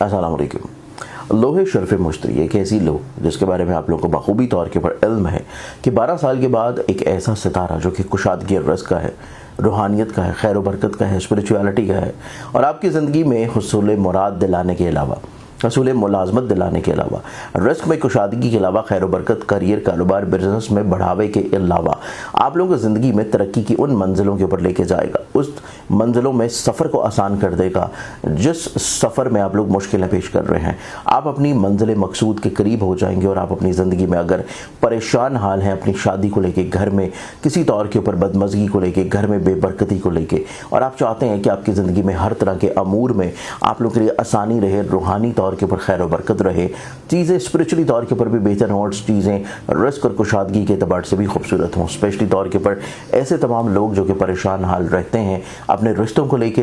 अस्सलाम वालेकुम। लोहे शर्फ मुश्तरी एक ऐसी लो जिसके बारे में आप लोगों को बखूबी तौर के ऊपर इल्म है कि 12 साल के बाद एक ऐसा सितारा जो कि कुशादगी रज़्क़ का है, रूहानियत का है, खैर व बरकत का है, स्पिरिचुअलिटी का है और आपकी ज़िंदगी में हुसूल मुराद दिलाने के अलावा, हसूल मुलाजमत दिलाने के अलावा, रिस्क में कुशादगी के अलावा, खैर बरकत, करियर, कारोबार, बिजनेस में बढ़ावे के अलावा आप लोगों को ज़िंदगी में तरक्की की उन मंजिलों के ऊपर लेके जाएगा, उस मंजिलों में सफ़र को आसान कर देगा जिस सफ़र में आप लोग मुश्किलें पेश कर रहे हैं। आप अपनी मंजिल मकसूद के करीब हो जाएंगे और आप अपनी ज़िंदगी में अगर परेशान हाल हैं अपनी शादी को लेके, घर में किसी तौर के ऊपर बदमज़गी को लेके, घर में बेबरकती को लेके, और आप चाहते हैं कि आपकी ज़िंदगी में हर तरह के अमूर में आप लोग के लिए आसानी रहे, रूहानी तौर के ऊपर खैर बरकत रहे, चीज़ें स्पिरिचुअली तौर के ऊपर भी बेहतर हों और चीज़ें रिस्क और कुशादगी के एतबार से भी खूबसूरत हों। स्पेशली तौर के ऊपर ऐसे तमाम लोग जो कि परेशान हाल रहते हैं अपने रिश्तों को लेके,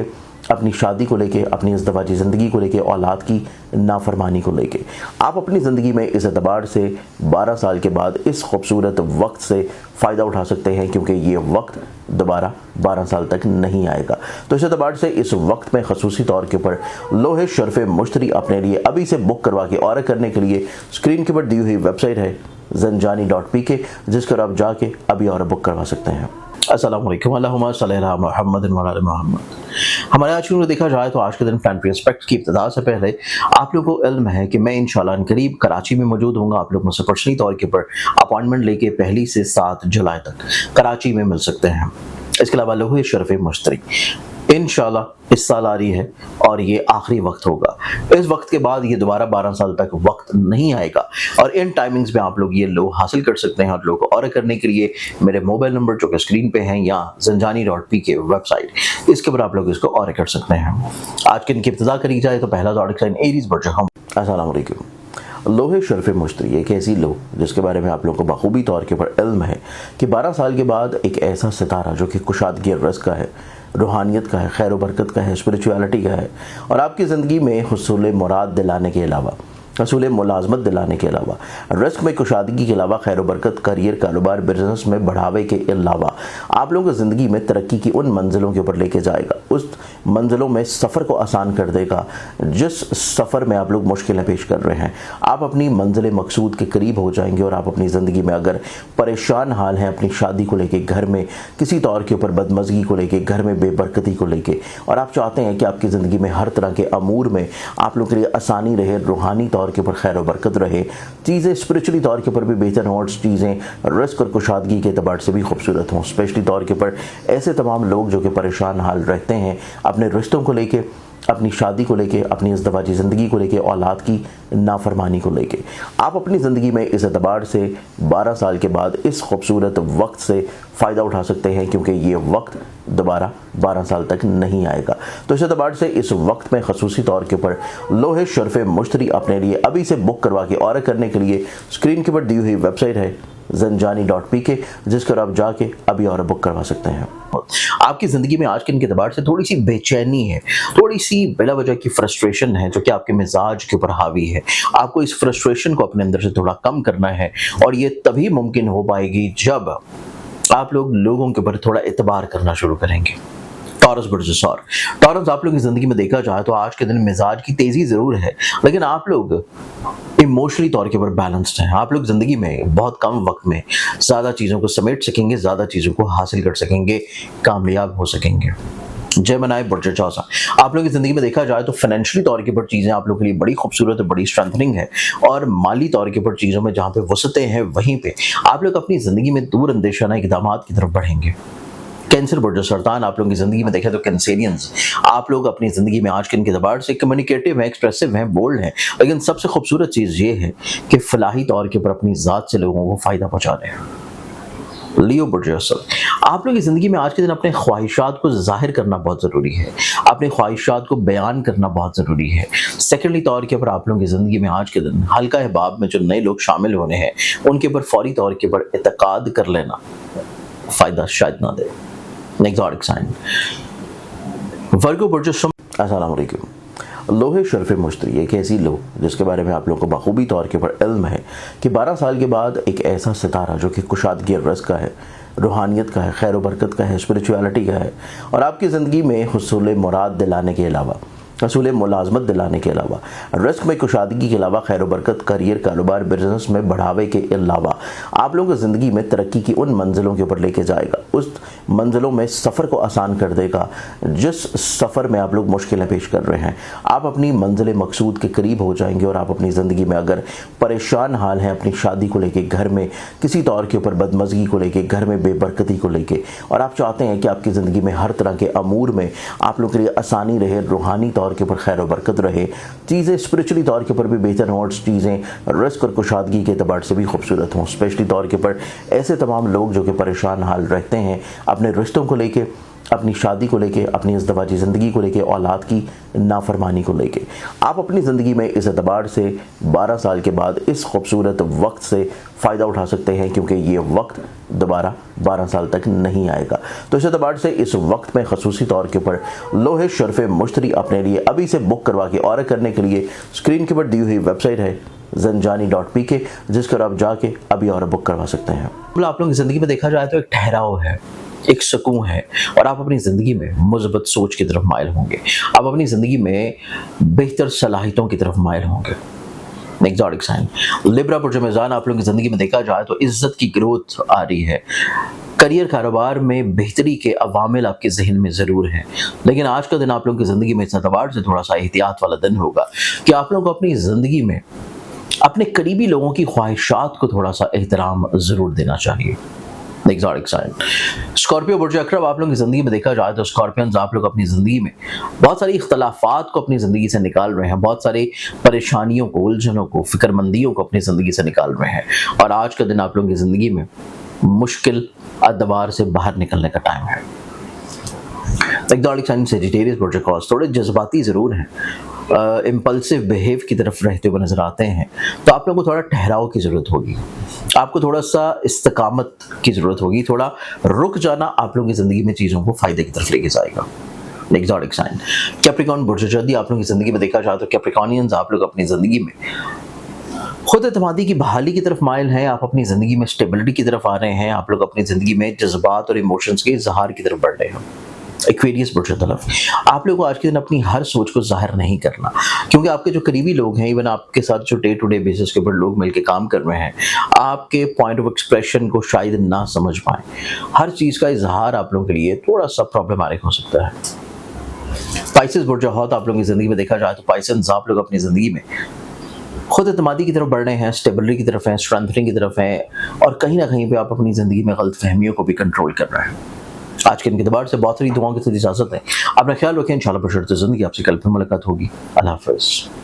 अपनी शादी को लेके, अपनी इज़्दवाजी ज़िंदगी को लेके, औलाद की नाफरमानी को लेके, आप अपनी ज़िंदगी में इस एतबार से 12 साल के बाद इस खूबसूरत वक्त से फ़ायदा उठा सकते हैं क्योंकि ये वक्त दोबारा 12 साल तक नहीं आएगा। तो इस एतबार से इस वक्त में खसूसी तौर के ऊपर लोहे शर्फ मुश्तरी अपने लिए अभी से बुक करवा के ऑर्डर करने के लिए स्क्रीन के ऊपर दी हुई वेबसाइट है zanjani.pk, जिस पर आप जाके अभी और बुक करवा सकते हैं। अस्सलाम वालेकुम, अल्लाहुम्मा सल्ली अला मुहम्मद व अला मुहम्मद। हमारे आज की देखा जाए तो आज के दिन प्लानिटरी एस्पेक्ट की इब्तिदा से पहले आप लोगों को इल्म है कि मैं इंशाल्लाह करीब कराची में मौजूद होऊंगा। आप लोग मुझसे पर्सनली तौर के ऊपर अपॉइंटमेंट लेके 1 से 7 जुलाई तक कराची में मिल सकते हैं। इसके अलावा लोहे शर्फ मुश्तरी इंशाल्लाह इस साल आ रही है और ये आखिरी वक्त होगा। इस वक्त के बाद ये दोबारा 12 साल तक वक्त नहीं आएगा और इन टाइमिंग्स में आप लोग ये लो हासिल कर सकते हैं। आप लोगों को ऑर्डर करने के लिए मेरे मोबाइल नंबर जो कि स्क्रीन पे हैं या zanjani.pk वेबसाइट, इसके ऊपर आप लोग इसको ऑर्डर कर सकते हैं। आज के दिन की इब्तिदा करी जाए तो पहला ज़ोडिक साइन एरीज़ बरजहम। अस्सलाम वालेकुम। लोहे शर्फ मुश्तरी एक ऐसी लो जिसके बारे में आप लोगों को बखूबी तौर के ऊपर इल्म है कि 12 साल के बाद एक ऐसा सितारा जो कि कुशादगी रज़्क़ का है, रूहानियत का है, खैर व बरकत का है, स्पिरिचुअलिटी का है और आपकी ज़िंदगी में हुसूल मुराद दिलाने के अलावा, हसूल मुलाजमत दिलाने के अलावा, रिस्क में कुशादगी के अलावा, खैर बरकत, करियर, कारोबार, बिजनेस में बढ़ावे के अलावा आप लोगों को ज़िंदगी में तरक्की की उन मंजिलों के ऊपर लेके जाएगा, उस मंजिलों में सफ़र को आसान कर देगा जिस सफ़र में आप लोग मुश्किलें पेश कर रहे हैं। आप अपनी मंजिल मकसूद के करीब हो जाएंगे और आप अपनी ज़िंदगी में अगर परेशान हाल हैं अपनी शादी को लेके, घर में किसी तौर के ऊपर बदमज़गी को लेके, घर में बेबरकती को लेके, और आप चाहते हैं कि आपकी ज़िंदगी में हर तरह के अमूर में आप लोग के लिए आसानी रहे, रूहानी तौर के ऊपर खैर व बरकत रहे, चीज़ें स्पिरिचुअली तौर के ऊपर भी बेहतर हों और चीज़ें रिस्क और कुशादगी के एतबार से भी खूबसूरत हों। स्पेशली तौर के ऊपर ऐसे तमाम लोग जो कि परेशान हाल रहते हैं अपने रिश्तों को लेके, अपनी शादी को लेके, अपनी इज़्दवाजी ज़िंदगी को लेके, औलाद की नाफरमानी को लेके, आप अपनी ज़िंदगी में इस एतबार से 12 साल के बाद इस खूबसूरत वक्त से फ़ायदा उठा सकते हैं क्योंकि ये वक्त दोबारा 12 साल तक नहीं आएगा। तो इस एतबार से इस वक्त में खसूसी तौर के ऊपर लोहे शर्फ मुश्तरी अपने लिए अभी से बुक करवा के ऑर्डर करने के लिए स्क्रीन के ऊपर दी हुई वेबसाइट है zanjani.pk, जिस पर आप जाके अभी और बुक करवा सकते हैं। आपकी ज़िंदगी में आज के दिन के एतबार से थोड़ी सी बेचैनी है, थोड़ी सी बिला वजह की फ्रस्ट्रेशन है जो कि आपके मिजाज के ऊपर हावी है। आपको इस फ्रस्ट्रेशन को अपने अंदर से थोड़ा कम करना है और ये तभी मुमकिन हो पाएगी जब आप लोग लोगों के ऊपर थोड़ा एतबार करना शुरू करेंगे। टॉरस वर्सेस और टॉरस आप लोग की ज़िंदगी में देखा जाए तो आज के दिन मिजाज की तेज़ी ज़रूर है लेकिन आप लोग इमोशनली तौर के ऊपर बैलेंस्ड हैं। आप लोग ज़िंदगी में बहुत कम वक्त में ज़्यादा चीज़ों को समेट सकेंगे, ज़्यादा चीज़ों को हासिल कर सकेंगे, कामयाब हो सकेंगे। जेमिनी बर्ज चौसा आप लोग की ज़िंदगी में देखा जाए तो फाइनेंशियली तौर के ऊपर चीज़ें आप लोग के लिए बड़ी खूबसूरत है, बड़ी स्ट्रेंथनिंग है और माली तौर के ऊपर चीज़ों में जहाँ पे वसतें हैं वहीं पे आप लोग अपनी ज़िंदगी में दूर अंदेशाना इक़दामात की तरफ बढ़ेंगे। कैंसर बर्ज सरतान आप लोगों की ज़िंदगी में देखें तो कैंसेरियंस आप लोग अपनी ज़िंदगी में आज के दिन के एतबार से कम्युनिकेटिव हैं, एक्सप्रेसिव हैं, बोल्ड हैं, लेकिन सबसे खूबसूरत चीज़ ये है कि फलाही तौर के ऊपर अपनी ज़ात से लोगों को फ़ायदा पहुँचा रहे हैं। लियो बर्ज आप लोग की ज़िंदगी में आज के दिन अपने ख्वाहिशात को ज़ाहिर करना बहुत ज़रूरी है, अपने ख्वाहिशात को बयान करना बहुत ज़रूरी है। सेकेंडली तौर के ऊपर आप लोगों की ज़िंदगी में आज के दिन हल्का अहबाब में जो नए लोग शामिल होने हैं उनके ऊपर फौरी तौर के ऊपर एतकाद कर लेना फ़ायदा शायद ना दे। ज़ोडिक साइन वर्गो बर्जस। अस्सलाम वालेकुम। लोहे शर्फ मुश्तरी एक ऐसी लो जिसके बारे में आप लोगों को बखूबी तौर के ऊपर इल्म है कि 12 साल के बाद एक ऐसा सितारा जो कि कुशादगी रज़्क़ का है, रूहानियत का है, खैर व बरकत का है, स्पिरिचुअलिटी का है और आपकी ज़िंदगी में हुसूल मुराद दिलाने के अलावा, असूल मुलाजमत दिलाने के अलावा, रिस्क में कुशादगी के अलावा, खैर बरकत, करियर, कारोबार, बिजनेस में बढ़ावे के अलावा आप लोगों की ज़िंदगी में तरक्की की उन मंजिलों के ऊपर लेके जाएगा, उस मंजिलों में सफ़र को आसान कर देगा जिस सफ़र में आप लोग मुश्किलें पेश कर रहे हैं। आप अपनी मंजिल मकसूद के करीब हो जाएंगे और आप अपनी ज़िंदगी में अगर परेशान हाल हैं अपनी शादी को लेके, घर में किसी तौर के ऊपर बदमज़गी को लेके, घर में बेबरकती को लेके, और आप चाहते हैं कि आपकी ज़िंदगी में हर तरह के अमूर में आप लोग के लिए आसानी रहे, रूहानी तौर के ऊपर खैर बरकत रहे, चीज़ें स्पिरिचुअली तौर के ऊपर भी बेहतर हों और चीज़ें रिस्क और कुशादगी के अतबार से भी खूबसूरत हों, स्पेशली तौर के ऊपर ऐसे तमाम लोग जो कि परेशान हाल रहते हैं अपने रिश्तों को लेके, अपनी शादी को लेके, अपनी इज़्दिवाजी ज़िंदगी को लेके, औलाद की नाफरमानी को लेके, आप अपनी ज़िंदगी में इस एतबार से 12 साल के बाद इस खूबसूरत वक्त से फ़ायदा उठा सकते हैं, क्योंकि ये वक्त दोबारा 12 साल तक नहीं आएगा। तो इस एतबार से इस वक्त में खसूसी तौर के ऊपर लोहे शर्फ़ मुश्तरी अपने लिए अभी से बुक करवा के ऑर्डर करने के लिए स्क्रीन के ऊपर दी हुई वेबसाइट है zanjani.pk, जिस पर आप जाके अभी और बुक करवा सकते हैं। आप लोगों की ज़िंदगी में देखा जाए तो एक ठहराव है, एक सुकून है, और आप अपनी ज़िंदगी में मुस्बत सोच की तरफ माइल होंगे, आप अपनी ज़िंदगी में बेहतर सलाहियतों की तरफ माइल होंगे। एग्जॉटिक साइन लिब्रा बुर्ज मेज़ान, आप लोगों की ज़िंदगी में देखा जाए तो इज़्ज़त की ग्रोथ आ रही है, करियर कारोबार में बेहतरी के अवामिल आपके जहन में ज़रूर हैं, लेकिन आज का दिन आप लोगों की ज़िंदगी में इस एतबार से थोड़ा सा एहतियात वाला दिन होगा कि आप लोगों को अपनी ज़िंदगी में अपने करीबी लोगों की ख्वाहिशात को थोड़ा सा एहतराम ज़रूर देना चाहिए। एग्जॉटिक साइन स्कॉर्पियो बुर्ज अकरब, आप लोगों की ज़िंदगी में देखा जाए तो स्कॉर्पियंस आप लोग अपनी ज़िंदगी में बहुत सारी इख्तलाफात को अपनी ज़िंदगी से निकाल रहे हैं, बहुत सारी परेशानियों को, उलझनों को, फिक्रमंदियों को अपनी ज़िंदगी से निकाल रहे हैं, और आज का दिन आप लोगों की ज़िंदगी में मुश्किल अदबार से बाहर निकलने का टाइम है। एग्जॉटिक साइन सेजिटेरियस बुर्ज अकॉस, थोड़े जज्बाती ज़रूर हैं, इम्पल्सिव बिहेव की तरफ रहते हुए नजर आते हैं, तो आप लोगों को थोड़ा ठहराव की ज़रूरत होगी, आपको थोड़ा सा इस्तकामत की ज़रूरत होगी, थोड़ा रुक जाना आप लोगों की ज़िंदगी में चीज़ों को फ़ायदे की तरफ लेके जाएगा। एग्जॉटिक साइन कैप्रिकॉर्न बुर्ज जदी, आप लोगों की ज़िंदगी में देखा जाए तो कैप्रिकॉर्नियंस आप लोग अपनी ज़िंदगी में खुद एतमादी की बहाली की तरफ माइल हैं, आप अपनी ज़िंदगी में स्टेबिलिटी की तरफ आ रहे हैं, आप लोग अपनी ज़िंदगी में जज्बात और इमोशंस के इजहार की तरफ बढ़ रहे हैं। एक्वेरियस बुर्ज तलफ, आप लोगों को आज के दिन अपनी हर सोच को जाहिर नहीं करना, क्योंकि आपके जो करीबी लोग हैं, इवन आपके साथ जो डे टू डे बेसिस के ऊपर लोग मिलकर काम कर रहे हैं, आपके पॉइंट ऑफ एक्सप्रेशन को शायद ना समझ पाएं। हर चीज़ का इजहार आप लोगों के लिए थोड़ा सा प्रॉब्लमैटिक हो सकता है। पाइसेस बुर्ज हौत, आप लोगों की ज़िंदगी में देखा जाए तो पाइसेस आप लोग अपनी ज़िंदगी में खुद एतमादी की तरफ बढ़ रहे हैं, स्टेबिलिटी की तरफ हैं, स्ट्रेंथनिंग की तरफ हैं, और कहीं ना कहीं पे आप अपनी ज़िंदगी में गलत फहमियों को भी कंट्रोल कर रहे हैं। आज के दिन के दबार से बहुत सारी दुआओं के साथ इजाज़त है। अपना ख्याल रखें, इंशाल्लाह बशर्ते ज़िंदगी आपसे कल फिर मुलाकात होगी। अल्लाह हाफ़िज़।